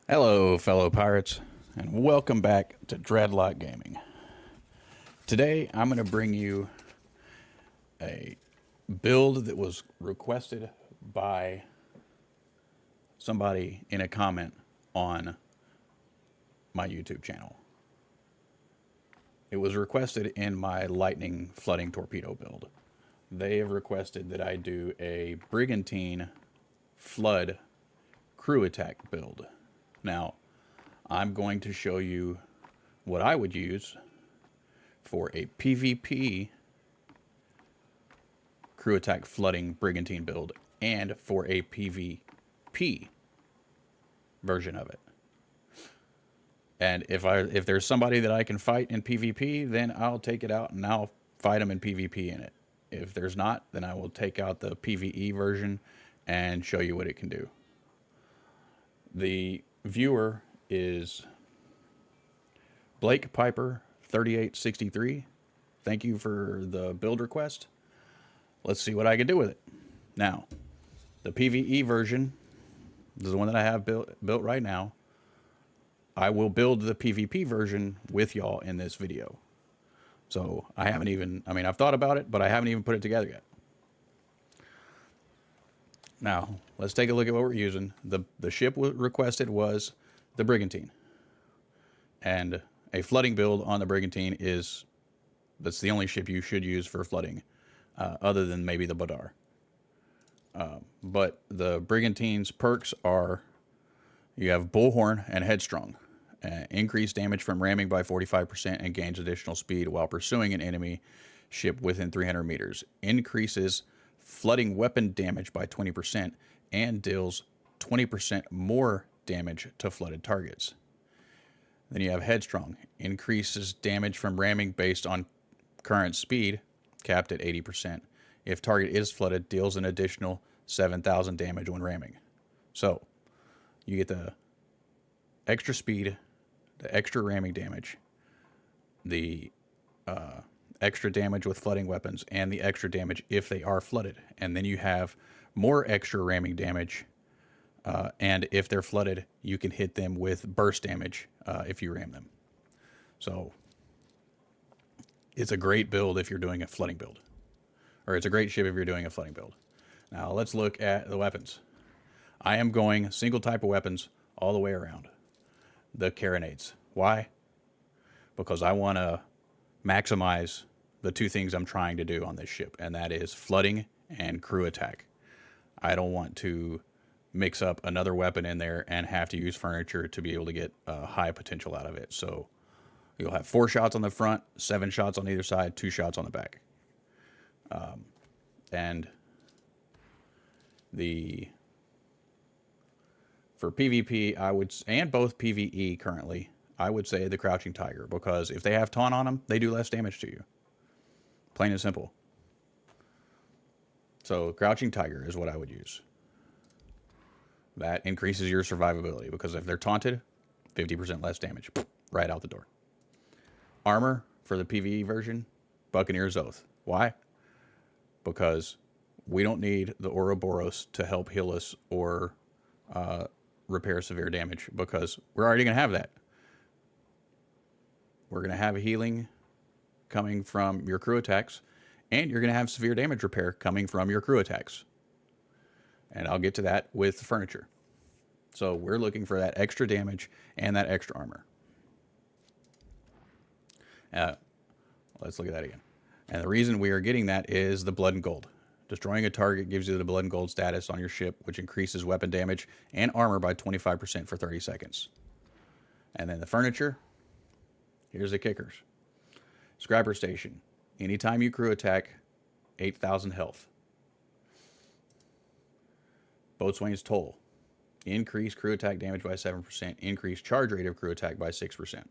Hello, fellow pirates, and welcome back to Dreadlock Gaming. Today, I'm going to bring you a build that was requested by somebody in a comment on my YouTube channel. It was requested in my lightning flooding torpedo build. They have requested that I do a Brigantine flood crew attack build. Now, I'm going to show you what I would use for a PvP crew attack flooding Brigantine build and for a PvP version of it. And if there's somebody that I can fight in PvP, then I'll take it out and I'll fight them in PvP in it. If there's not, then I will take out the PvE version and show you what it can do. The viewer is Blake Piper 3863. Thank you for the build request. Let's see what I can do with it. Now, the PvE version is the one that I have built right now. I will build the PvP version with y'all in this video. So I've thought about it, but I haven't even put it together yet. Now, let's take a look at what we're using. The ship requested was the Brigantine. And a flooding build on the Brigantine that's the only ship you should use for flooding, other than maybe the Badar. But the Brigantine's perks are, you have Bullhorn and Headstrong. Increase damage from ramming by 45% and gains additional speed while pursuing an enemy ship within 300 meters. Increases flooding weapon damage by 20% and deals 20% more damage to flooded targets. Then you have Headstrong. Increases damage from ramming based on current speed, capped at 80%. If target is flooded, deals an additional 7,000 damage when ramming. So, you get the extra speed, the extra ramming damage, the extra damage with flooding weapons, and the extra damage if they are flooded. And then you have more extra ramming damage, and if they're flooded, you can hit them with burst damage if you ram them. So it's a great build if you're doing a flooding build. Or it's a great ship if you're doing a flooding build. Now let's look at the weapons. I am going single type of weapons all the way around. The carronades. Why? Because I want to maximize the two things I'm trying to do on this ship, and that is flooding and crew attack. I don't want to mix up another weapon in there and have to use furniture to be able to get high potential out of it. So you'll have 4 shots on the front, 7 shots on either side, 2 shots on the back. And for PvP, and both PvE currently, I would say the Crouching Tiger, because if they have taunt on them, they do less damage to you. Plain and simple. So Crouching Tiger is what I would use. That increases your survivability, because if they're taunted, 50% less damage. Right out the door. Armor for the PvE version, Buccaneer's Oath. Why? Because we don't need the Ouroboros to help heal us or repair severe damage, because we're already going to have that. We're going to have healing coming from your crew attacks, and you're going to have severe damage repair coming from your crew attacks. And I'll get to that with the furniture. So we're looking for that extra damage and that extra armor. Let's look at that again. And the reason we are getting that is the blood and gold. Destroying a target gives you the blood and gold status on your ship, which increases weapon damage and armor by 25% for 30 seconds. And then the furniture, here's the kickers. Scrapper Station. Anytime you crew attack, 8,000 health. Boatswain's Toll. Increase crew attack damage by 7%. Increase charge rate of crew attack by 6%.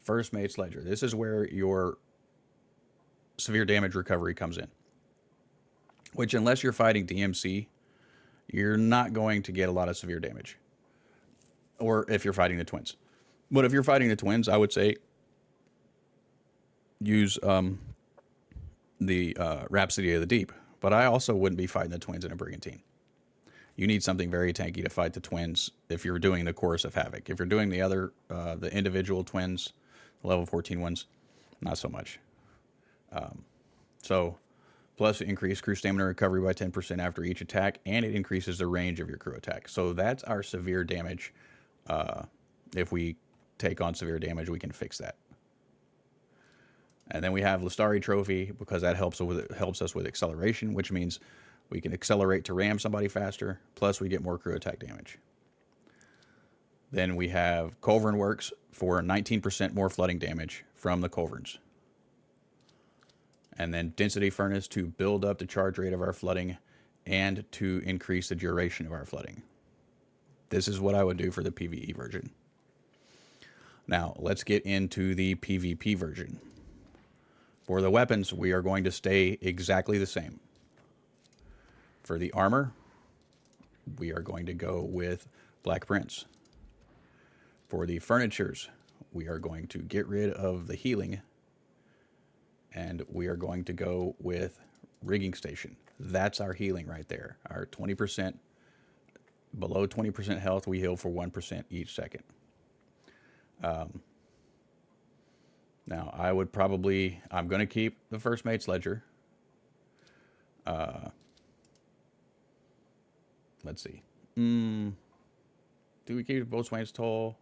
First Mate's Ledger. This is where your severe damage recovery comes in. Which, unless you're fighting DMC, you're not going to get a lot of severe damage. Or if you're fighting the twins. But if you're fighting the twins, I would say use the Rhapsody of the Deep. But I also wouldn't be fighting the twins in a Brigantine. You need something very tanky to fight the twins if you're doing the Chorus of Havoc. If you're doing the other, the individual twins, level 14 ones, not so much. So, plus increase crew stamina recovery by 10% after each attack, and it increases the range of your crew attack. So that's our severe damage. If we take on severe damage, we can fix that. And then we have Lestari Trophy, because that helps us with acceleration, which means we can accelerate to ram somebody faster, plus we get more crew attack damage. Then we have Culverin Works for 19% more flooding damage from the culverins. And then Density Furnace to build up the charge rate of our flooding and to increase the duration of our flooding. This is what I would do for the PvE version. Now, let's get into the PvP version. For the weapons, we are going to stay exactly the same. For the armor, we are going to go with Black Prince. For the furnitures, we are going to get rid of the healing, and we are going to go with Rigging Station. That's our healing right there. Our 20%, below 20% health, we heal for 1% each second. Now, I'm going to keep the First Mate's Ledger. Let's see. Do we keep Boatswain's Toll?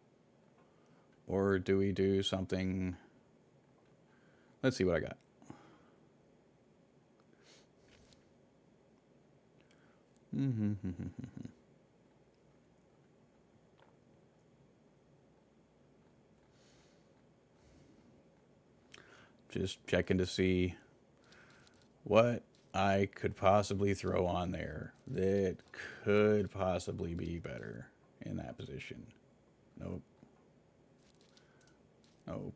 Or do we do something? Let's see what I got. Just checking to see what I could possibly throw on there that could possibly be better in that position. Nope. Nope.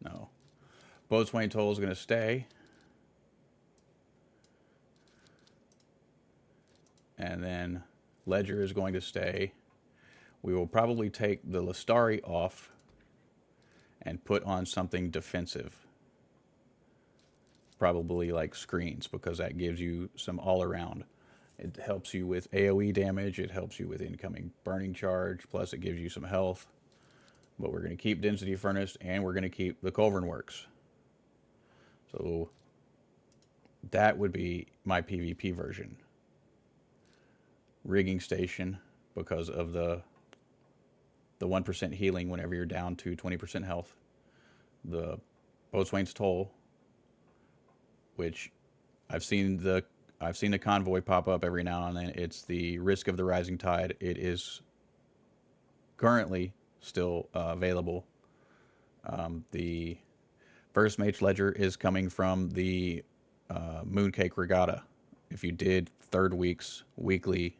No. Boatswain Toll is going to stay. And then Ledger is going to stay. We will probably take the Lestari off and put on something defensive. Probably like screens, because that gives you some all around. It helps you with AoE damage, it helps you with incoming burning charge, plus it gives you some health. But we're going to keep Density Furnace, and we're going to keep the Culverin Works. So that would be my PvP version. Rigging Station, because of the 1% healing whenever you're down to 20% health. The Boatswain's Toll, which I've seen the convoy pop up every now and then. It's the Risk of the Rising Tide. It is currently still available. The First Mate's Ledger is coming from the Mooncake Regatta. If you did third week's weekly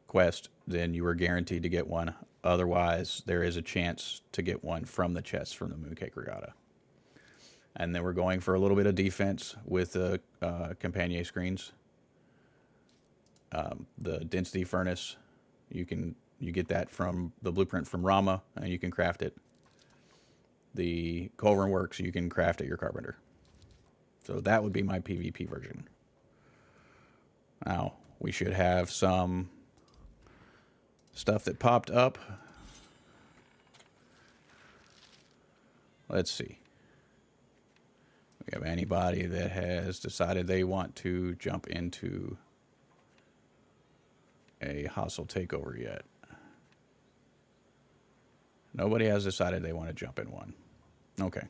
quest, then you were guaranteed to get one. Otherwise, there is a chance to get one from the chest from the Mooncake Regatta. And then we're going for a little bit of defense with the Companier screens. The Density Furnace, you get that from the blueprint from Rama, and you can craft it. The Culverin Works, you can craft at your carpenter. So that would be my PvP version. Now, we should have some stuff that popped up. Let's see. We have anybody that has decided they want to jump into a hostile takeover yet. Nobody has decided they want to jump in one. Okay.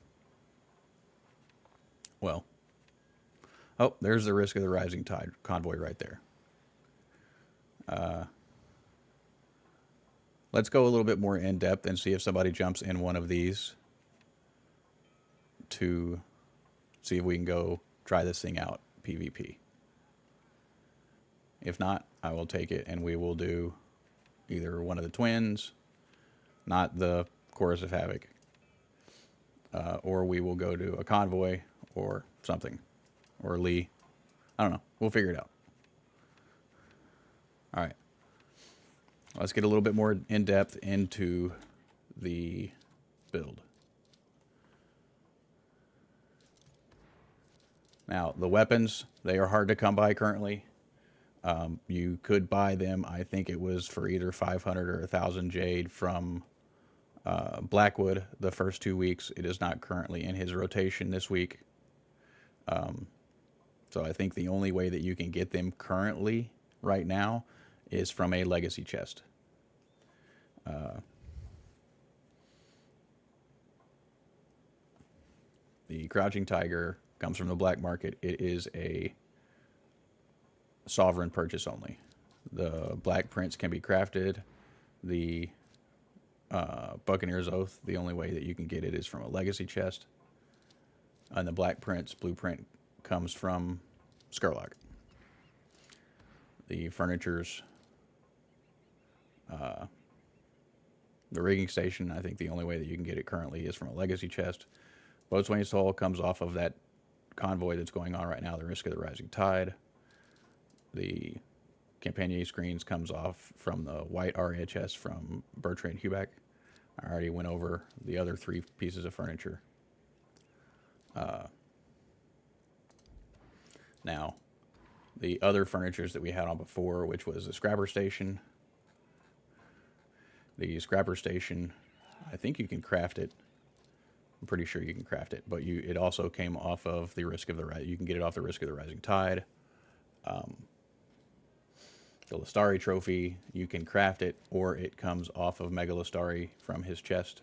Well. Oh, there's the Risk of the Rising Tide convoy right there. Let's go a little bit more in depth and see if somebody jumps in one of these to see if we can go try this thing out, PvP. If not, I will take it and we will do either one of the twins, not the Chorus of Havoc, or we will go to a convoy or something, or Lee. I don't know. We'll figure it out. All right. Let's get a little bit more in depth into the build. Now, the weapons, they are hard to come by currently. You could buy them, I think it was for either 500 or 1,000 jade from Blackwood the first 2 weeks. It is not currently in his rotation this week. So I think the only way that you can get them currently right now is from a legacy chest. The Crouching Tiger comes from the black market. It is a sovereign purchase only. The Black Prince can be crafted. The Buccaneer's Oath, the only way that you can get it is from a legacy chest. And the Black Prince blueprint comes from Skurlock. The furnitures, the rigging station, I think the only way that you can get it currently is from a legacy chest. Boatswain's Hull comes off of that convoy that's going on right now, the Risk of the Rising Tide. The Campanier screens comes off from the white Aria chest from Bertrand Huback. I already went over the other 3 pieces of furniture. Now, the other furnitures that we had on before, which was the Scrapper Station. The Scrapper Station, I think you can craft it. I'm pretty sure you can craft it, but it also came off of the Risk of the you can get it off the Risk of the Rising Tide. The Lestari trophy, you can craft it, or it comes off of Mega Lestari from his chest.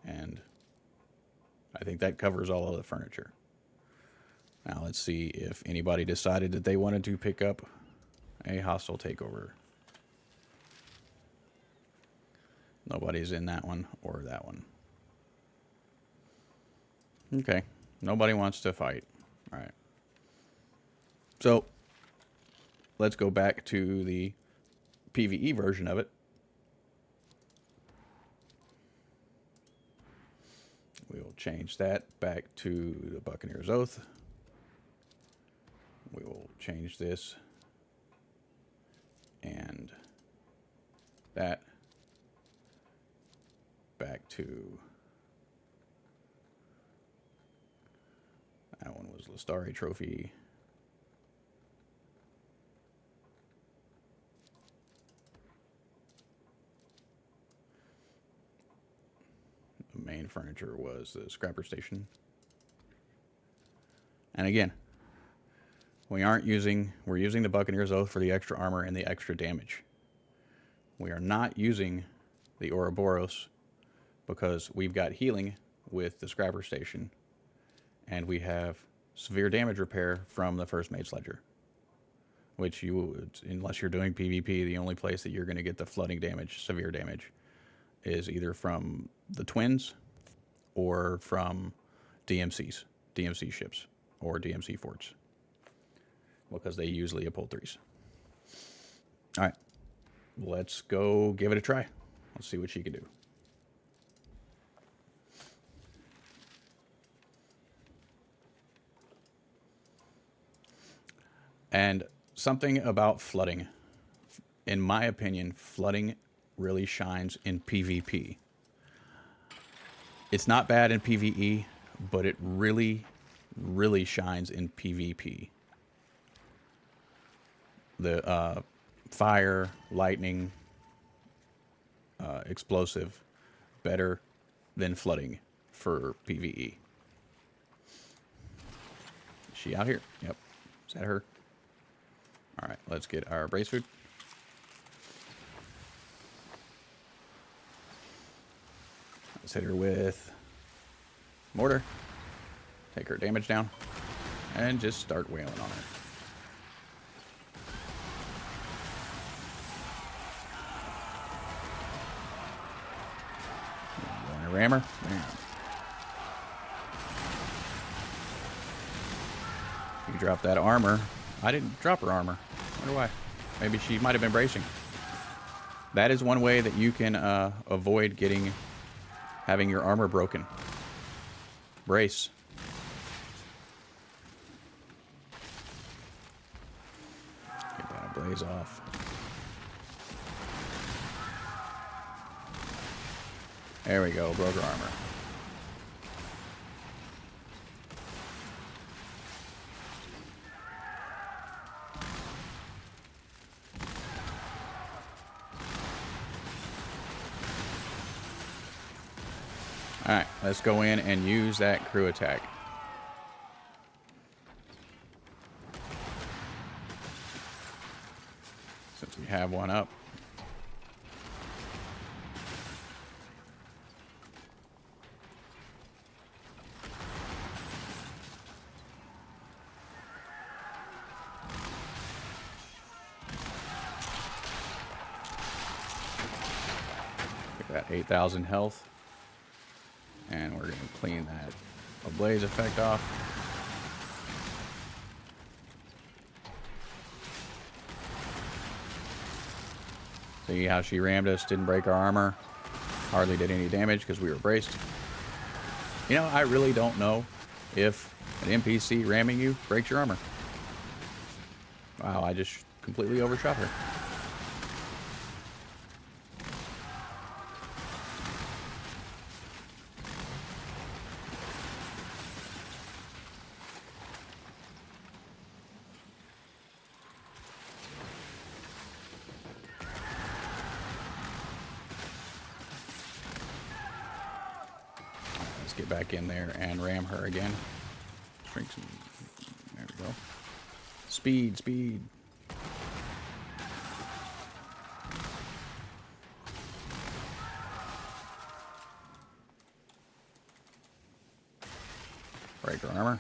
And I think that covers all of the furniture. Now let's see if anybody decided that they wanted to pick up a hostile takeover. Nobody's in that one or that one. Okay, nobody wants to fight. All right. So let's go back to the PvE version of it. We will change that back to the Buccaneer's Oath. We will change this and that back to, that one was Lestari trophy. The main furniture was the Scrapper Station. And again, we're using the Buccaneer's Oath for the extra armor and the extra damage. We are not using the Ouroboros because we've got healing with the Scrapper Station, and we have severe damage repair from the First Mage Ledger, which unless you're doing PvP, the only place that you're going to get the flooding damage, severe damage, is either from the Twins or from DMC ships, or DMC forts, because they use Leopold 3s. All right, let's go give it a try. Let's see what she can do. And something about flooding, in my opinion, flooding really shines in PvP. It's not bad in PvE, but it really, really shines in PvP. The fire, lightning, explosive, better than flooding for PvE. Is she out here? Yep. Is that her? All right, let's get our brace food. Let's hit her with mortar. Take her damage down. And just start wailing on her. Want to ram her? Bam. You drop that armor. I didn't drop her armor. I wonder why. Maybe she might have been bracing. That is one way that you can avoid having your armor broken. Brace. Get that blaze off. There we go. Broke her armor. Alright, let's go in and use that crew attack. Since we have one up. Get that 8,000 health. And we're going to clean that ablaze effect off. See how she rammed us, didn't break our armor. Hardly did any damage because we were braced. You know, I really don't know if an NPC ramming you breaks your armor. Wow, I just completely overshot her. Get back in there and ram her again. Drink some. There we go. Speed, speed. Break her armor.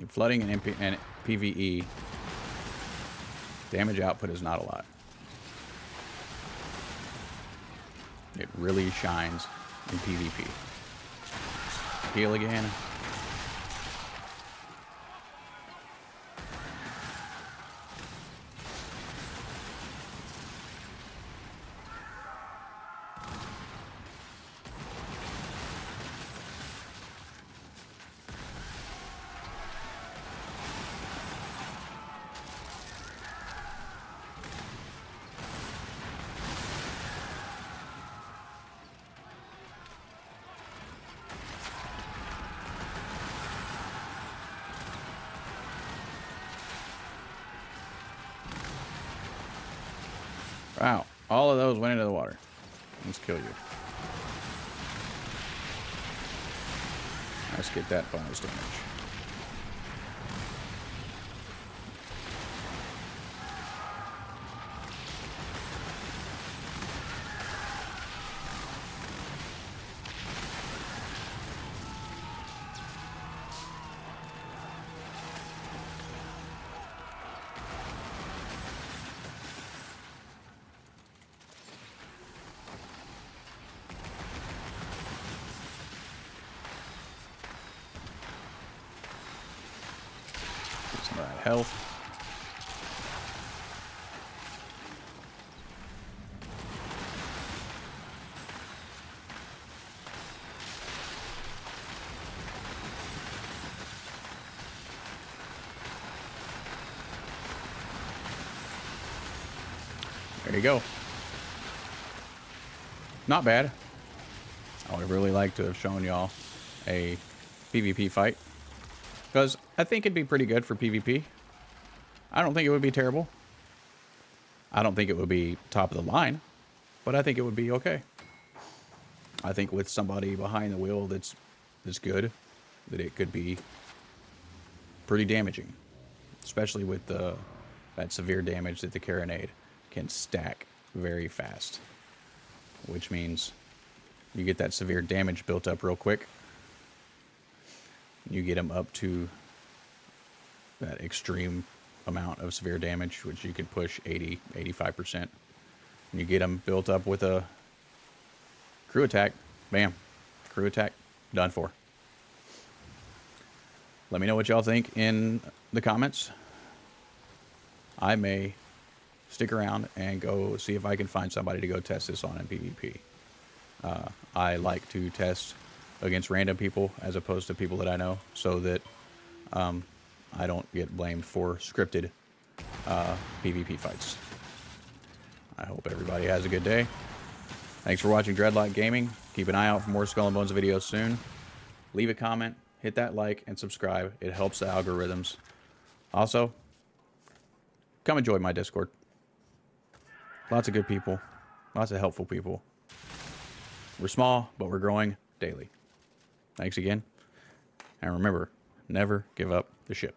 Flooding and PVE damage output is not a lot. It really shines in PvP. Heal again. Wow, all of those went into the water. Let's kill you. Let's get that bonus damage. Some of that health. There you go. Not bad. I would really like to have shown y'all a PvP fight, because I think it'd be pretty good for PvP. I don't think it would be terrible. I don't think it would be top of the line, but I think it would be okay. I think with somebody behind the wheel that's good, that it could be pretty damaging, especially with that severe damage that the carronade can stack very fast, which means you get that severe damage built up real quick. You get them up to that extreme amount of severe damage, which you can push 80, 85%. You get them built up with a crew attack. Bam. Crew attack. Done for. Let me know what y'all think in the comments. I may stick around and go see if I can find somebody to go test this on in PvP. I like to test against random people as opposed to people that I know, so that I don't get blamed for scripted PvP fights. I hope everybody has a good day. Thanks for watching Dreadlock Gaming. Keep an eye out for more Skull and Bones videos soon. Leave a comment, hit that like, and subscribe. It helps the algorithms. Also, come and join my Discord. Lots of good people. Lots of helpful people. We're small, but we're growing daily. Thanks again. And remember, never give up the ship.